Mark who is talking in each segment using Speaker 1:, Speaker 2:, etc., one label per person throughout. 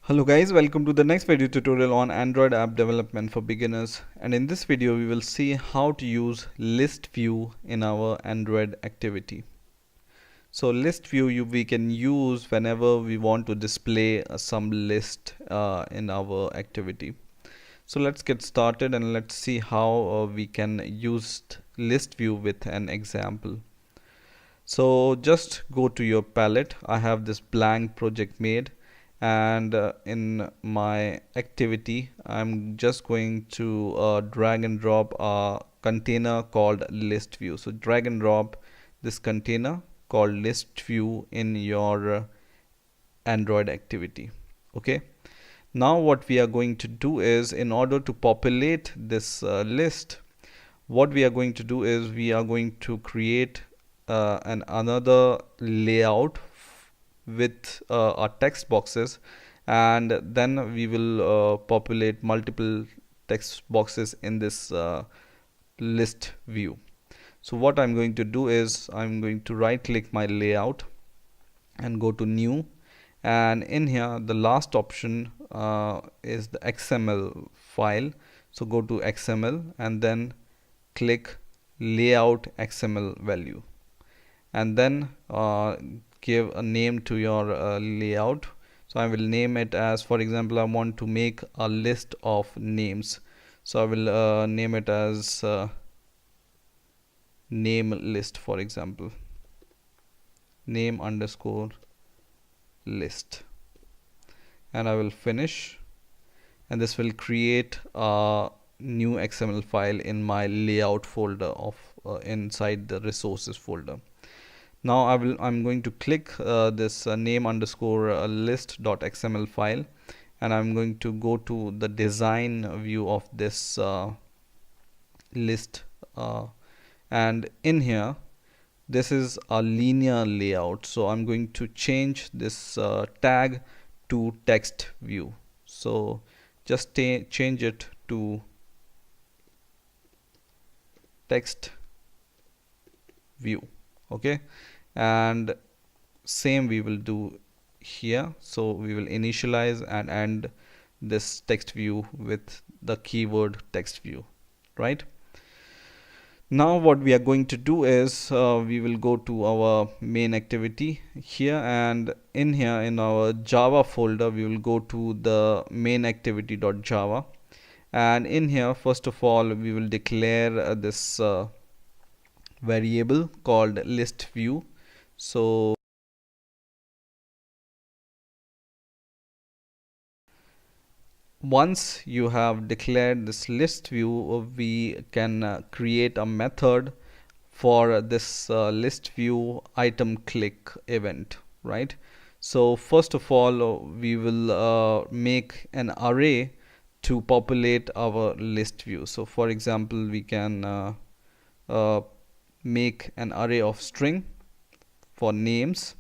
Speaker 1: Hello guys, welcome to the next video tutorial on Android app development for beginners, and in this video we will see how to use ListView in our Android activity. So ListView we can use whenever we want to display some list in our activity. So let's get started and let's see how we can use ListView with an example. So just go to your palette. I have this blank project made, and in my activity I'm just going to drag and drop a container called ListView. So drag and drop this container called ListView in your Android activity. Okay, now what we are going to do is, in order to populate this list, what we are going to do is we are going to create another layout with our text boxes, and then we will populate multiple text boxes in this list view. So what I'm going to do is I'm going to right click my layout and go to new, and in here the last option is the XML file. So go to XML and then click layout XML value, and then give a name to your layout. So I will name it as, for example, I want to make a list of names, so I will name it as name list, for example, name underscore list, and I will finish, and this will create a new XML file in my layout folder of inside the resources folder. Now I'm going to click this name underscore list.xml file, and I'm going to go to the design view of this list, and in here this is a linear layout, so I'm going to change this tag to text view. So just change it to text view. Okay, and same we will do here. So we will initialize and end this text view with the keyword text view, right? Now what we are going to do is we will go to our main activity here, and in here in our Java folder we will go to the main activity.java, and in here first of all we will declare this variable called ListView. So once you have declared this ListView, we can create a method for this ListView item click event, right? So first of all we will make an array to populate our ListView. So for example, we can make an array of string for names,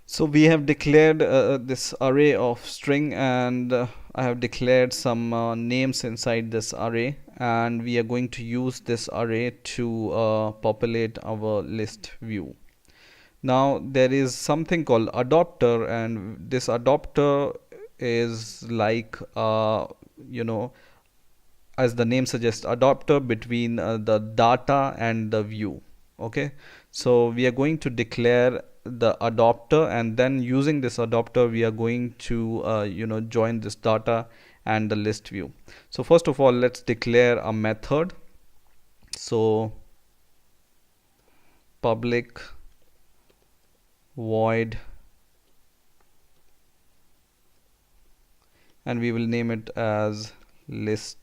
Speaker 1: so we have declared this array of string, and I have declared some names inside this array, and we are going to use this array to populate our list view. Now there is something called adapter, and this adapter is like as the name suggests, adapter between the data and the view. Okay, so we are going to declare the adapter, and then using this adapter we are going to join this data and the list view. So first of all, let's declare a method. So public void, and we will name it as list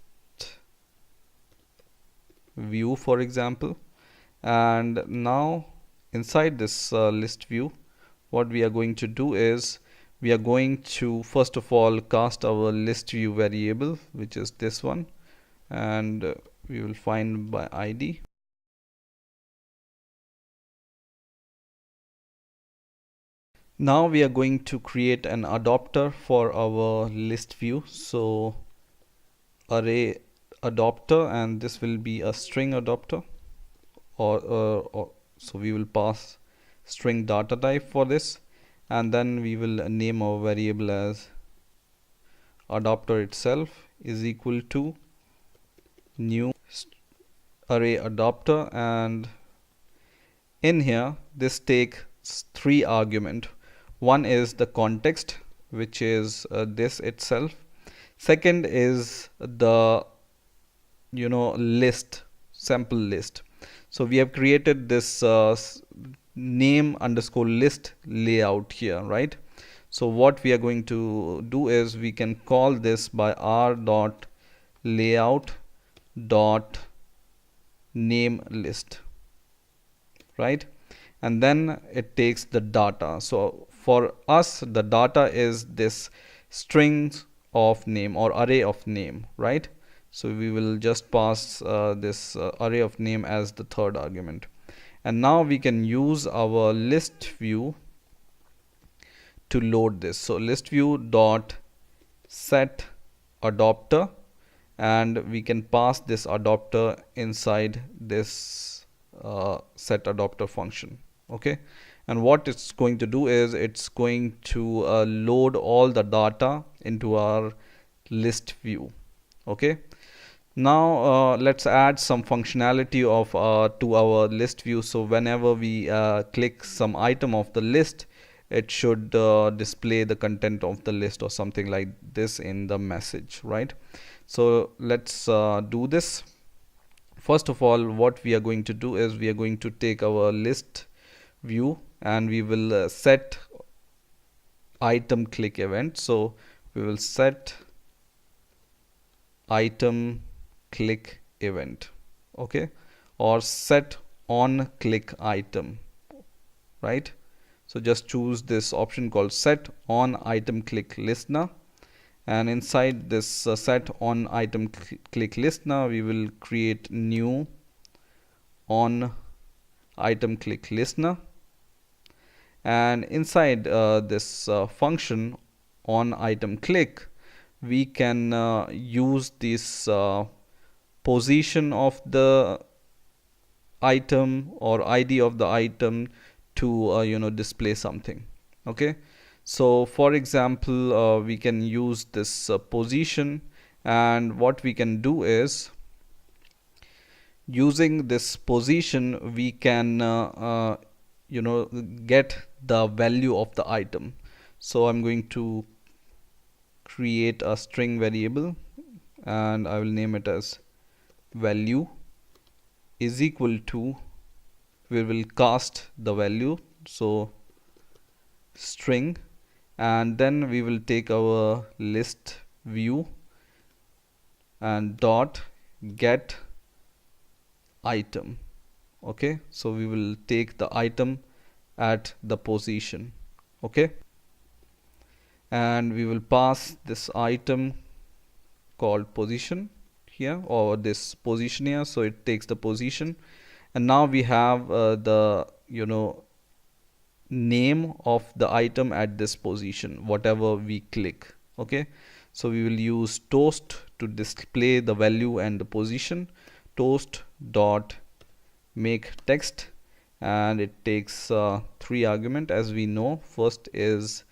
Speaker 1: view, for example. And now inside this list view, what we are going to do is we are going to first of all cast our list view variable, which is this one, and we will find by ID. Now we are going to create an adapter for our list view. So array adapter, and this will be a string adapter, or so we will pass string data type for this, and then we will name our variable as adapter itself is equal to new array adapter, and in here this takes three argument. One is the context, which is this itself. Second is the list, sample list. So we have created this name underscore list layout here, right? So what we are going to do is we can call this by r dot layout dot name list, right? And then it takes the data. So for us the data is this strings of name or array of name, right? So we will just pass this array of name as the third argument. And now we can use our list view to load this. So list view dot set adapter, and we can pass this adapter inside this set adapter function. Okay, and what it's going to do is it's going to load all the data into our list view. Okay, now let's add some functionality of to our list view. So whenever we click some item of the list, it should display the content of the list or something like this in the message, right? So let's do this. First of all, what we are going to do is we are going to take our list view and we will set item click event. So we will set item click event, okay, or set on click item, right? So just choose this option called set on item click listener, and inside this set on item click listener we will create new on item click listener, and inside this function on item click we can use this position of the item or ID of the item to display something. Okay, so for example we can use this position, and what we can do is using this position we can get the value of the item. So I'm going to create a string variable and I will name it as value is equal to, we will cast the value, so string, and then we will take our list view and dot get item. Okay, so we will take the item at the position. Okay, and we will pass this item called position here, or this position here, so it takes the position. And now we have the name of the item at this position, whatever we click. Okay, so we will use toast to display the value and the position. Toast dot make text, and it takes three argument as we know. First is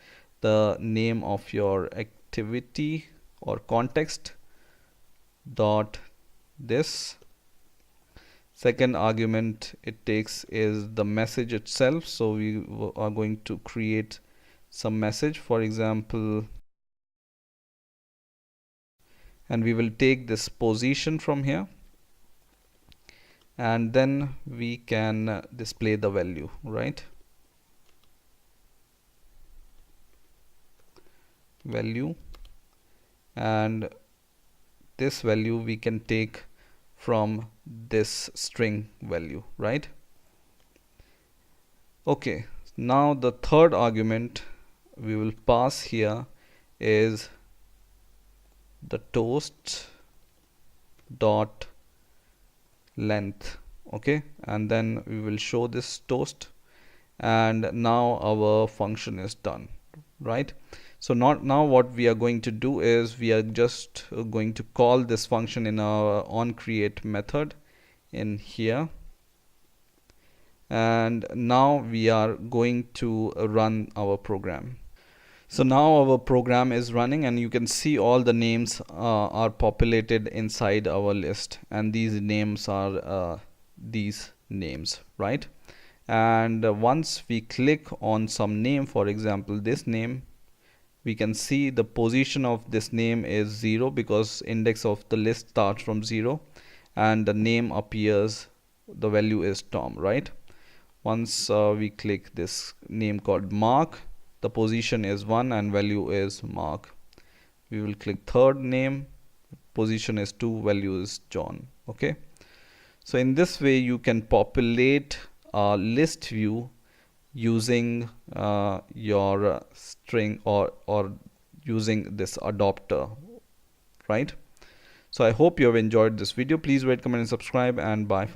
Speaker 1: the name of your activity or context dot this. Second argument it takes is the message itself, so we are going to create some message, for example, and we will take this position from here, and then we can display the value, right? Value, and this value we can take from this string value, right? Okay, now the third argument we will pass here is the toast dot length. Okay, and then we will show this toast, and now our function is done, right? So now what we are going to do is we are just going to call this function in our onCreate method in here, and now we are going to run our program. So now our program is running, and you can see all the names are populated inside our list, and these names are these names, right? And once we click on some name, for example this name, we can see the position of this name is 0 because index of the list starts from 0, and the name appears, the value is Tom, right? Once we click this name called Mark, the position is 1 and value is Mark. We will click third name, position is 2, value is John. Okay, so in this way you can populate a list view using your string or using this adapter, right? So I hope you have enjoyed this video. Please rate, comment and subscribe, and bye for